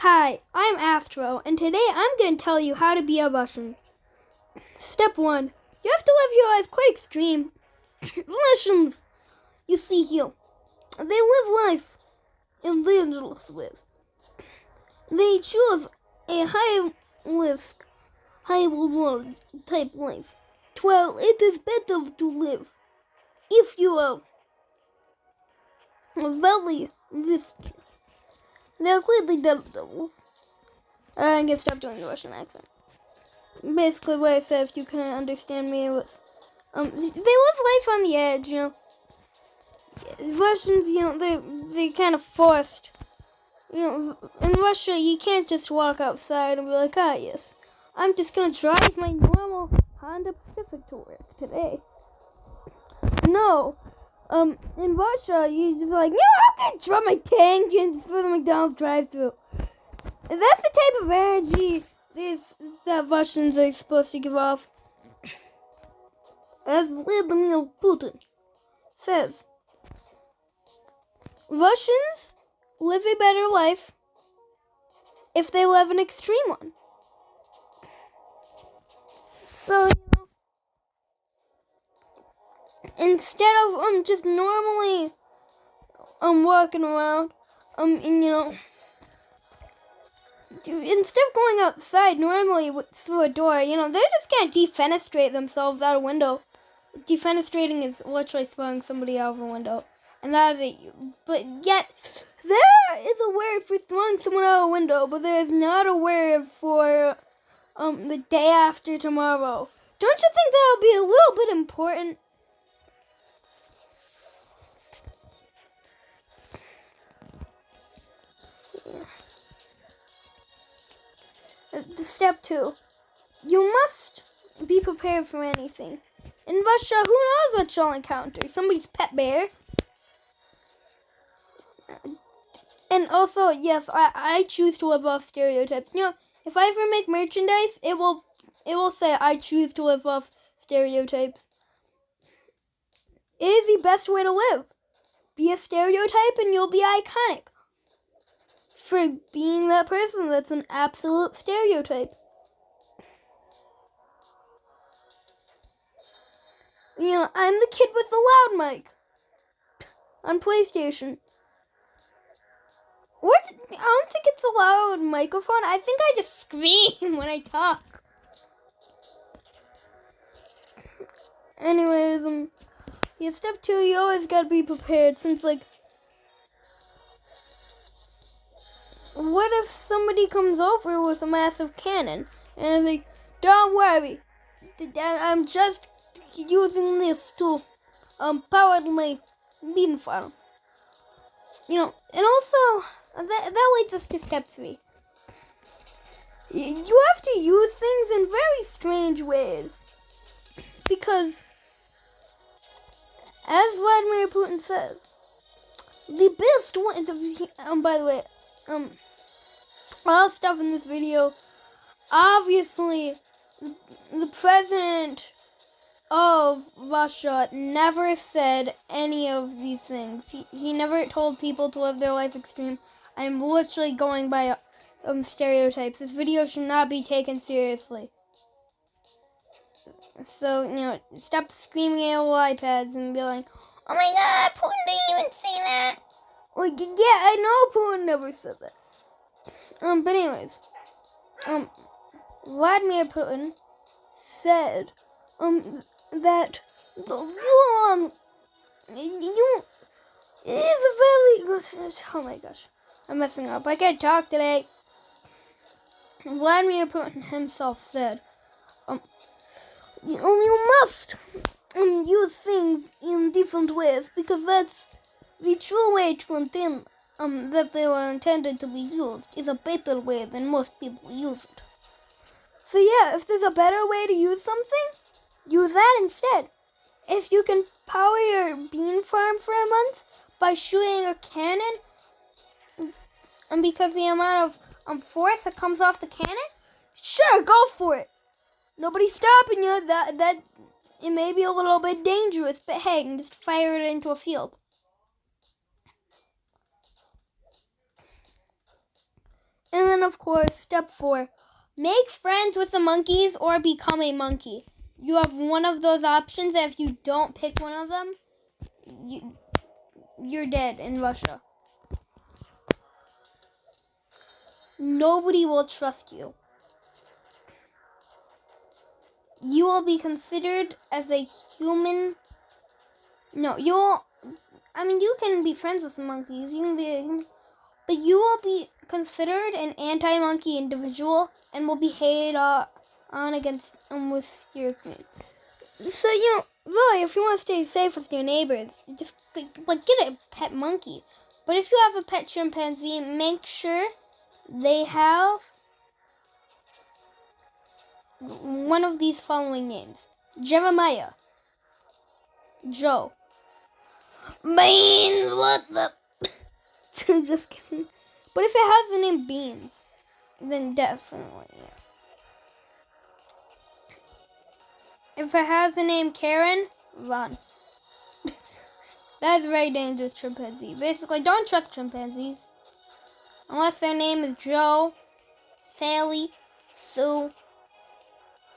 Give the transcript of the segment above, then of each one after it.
Hi, I'm Astro, and today I'm going to tell you how to be a Russian. Step 1. You have to live your life quite extreme. Russians, you see here, they live life in dangerous ways. They choose a high risk, high reward type life. Well, it is better to live if you are very risky. They're clearly devils. I'm going to stop doing the Russian accent. Basically what I said, if you couldn't understand me, it was, they live life on the edge, Russians, they kind of forced. In Russia, you can't just walk outside and be like, yes, I'm just gonna drive my normal Honda Pacific to work today. No. In Russia, you just like, no, I'm gonna drive my tank and through the McDonald's drive-thru. That's the type of energy that Russians are supposed to give off. As Vladimir Putin says, Russians live a better life if they live an extreme one. So, instead of just normally walking around, instead of going outside normally through a door, they're just gonna defenestrate themselves out a window. Defenestrating is literally throwing somebody out of a window. And that is but yet, there is a word for throwing someone out of a window, but there is not a word for the day after tomorrow. Don't you think that would be a little bit important? Yeah. Step 2. You must be prepared for anything. In Russia, who knows what you'll encounter? Somebody's pet bear. And also, yes, I choose to live off stereotypes. If I ever make merchandise, it will say I choose to live off stereotypes. It is the best way to live. Be a stereotype and you'll be iconic. For being that person that's an absolute stereotype. I'm the kid with the loud mic on PlayStation. What? I don't think it's a loud microphone. I think I just scream when I talk. Anyways, step 2, you always gotta be prepared, since, what if somebody comes over with a massive cannon, and don't worry, I'm just using this to, power my bean farm. And also, that leads us to step 3. You have to use things in very strange ways. Because, as Vladimir Putin says, the best one, by the way, all stuff in this video, obviously, the president of Russia never said any of these things. He never told people to live their life extreme. I'm literally going by stereotypes. This video should not be taken seriously. So, stop screaming at all iPads and be like, oh my god, Putin didn't even say that. Yeah, I know Putin never said that. But anyways, Vladimir Putin said, that you it is a very, oh my gosh, I'm messing up. I can't talk today. Vladimir Putin himself said, you must use things in different ways, because that's the true way to intend that they were intended to be used is a better way than most people use it. So yeah, if there's a better way to use something, use that instead. If you can power your bean farm for a month by shooting a cannon, and because the amount of force that comes off the cannon, sure, go for it. Nobody's stopping you. That it may be a little bit dangerous, but hey, you can just fire it into a field. And then, of course, step 4. Make friends with the monkeys or become a monkey. You have one of those options, and if you don't pick one of them, you're dead in Russia. Nobody will trust you. You will be considered as a human. No, you can be friends with the monkeys. You can be a human. But you will be considered an anti-monkey individual and will be hated on against with your community. So, really, if you want to stay safe with your neighbors, just get a pet monkey. But if you have a pet chimpanzee, make sure they have one of these following names: Jeremiah, Joe. Beans, what the? Just kidding. But if it has the name Beans, then definitely, yeah. If it has the name Karen, run. That's a very dangerous chimpanzee. Basically, don't trust chimpanzees. Unless their name is Joe, Sally, Sue,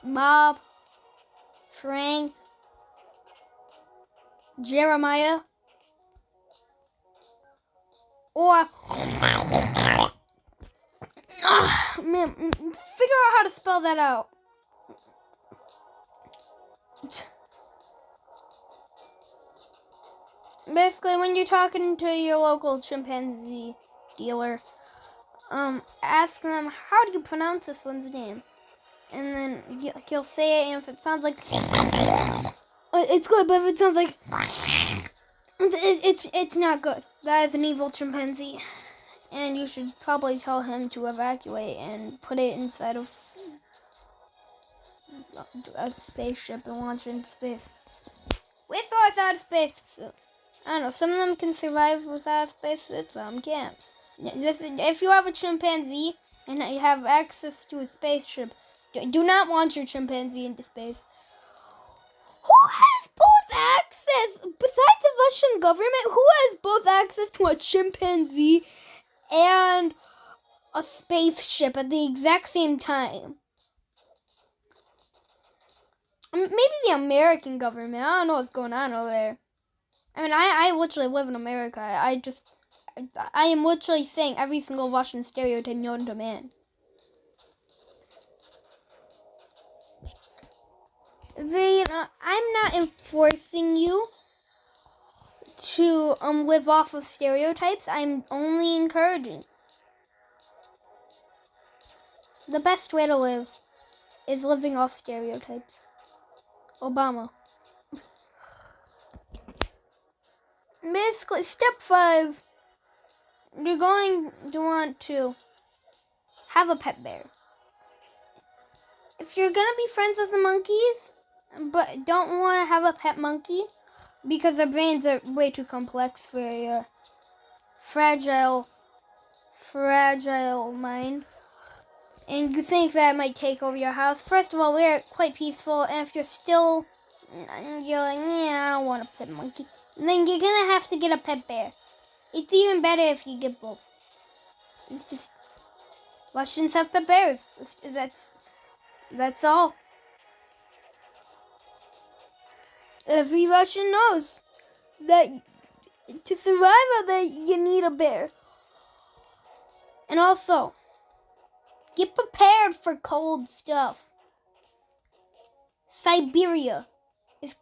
Bob, Frank, Jeremiah, or man, figure out how to spell that out. Basically, when you're talking to your local chimpanzee dealer, ask them, how do you pronounce this one's name? And then he'll say it, and if it sounds like it's good, but if it sounds like it's not good. That is an evil chimpanzee, and you should probably tell him to evacuate and put it inside of a spaceship and launch it into space. With or without a space suit. I don't know, some of them can survive without a space suit, some can't. If you have a chimpanzee and you have access to a spaceship, do not launch your chimpanzee into space. Who has both access? Besides the Russian government, who has both access to a chimpanzee and a spaceship at the exact same time? Maybe the American government. I don't know what's going on over there. I mean, I literally live in America. I am literally saying every single Russian stereotype known to man. I'm not enforcing you to live off of stereotypes. I'm only encouraging. The best way to live is living off stereotypes. Obama. Basically, step 5, you're going to want to have a pet bear. If you're going to be friends with the monkeys, but don't want to have a pet monkey, because their brains are way too complex for your fragile mind, and you think that might take over your house, first of all, we're quite peaceful, and if you're like, yeah, I don't want a pet monkey, then you're gonna have to get a pet bear. It's even better if you get both. It's just, Russians have pet bears. That's all. Every Russian knows that to survive out there, you need a bear. And also, get prepared for cold stuff. Siberia is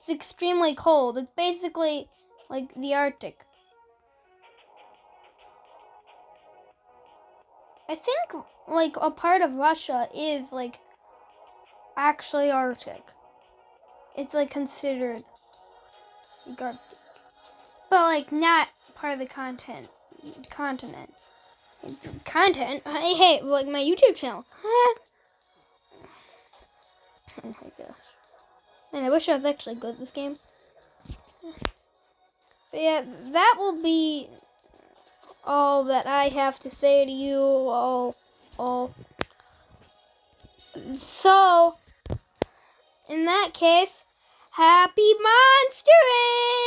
extremely cold. It's basically like the Arctic. I think like a part of Russia is like actually Arctic. It's like considered like Arctic, but like not part of the continent. Hey, like my YouTube channel. Oh my gosh. Man, I wish I was actually good at this game. But yeah, that will be all that I have to say to you all. So, in that case, happy monstering!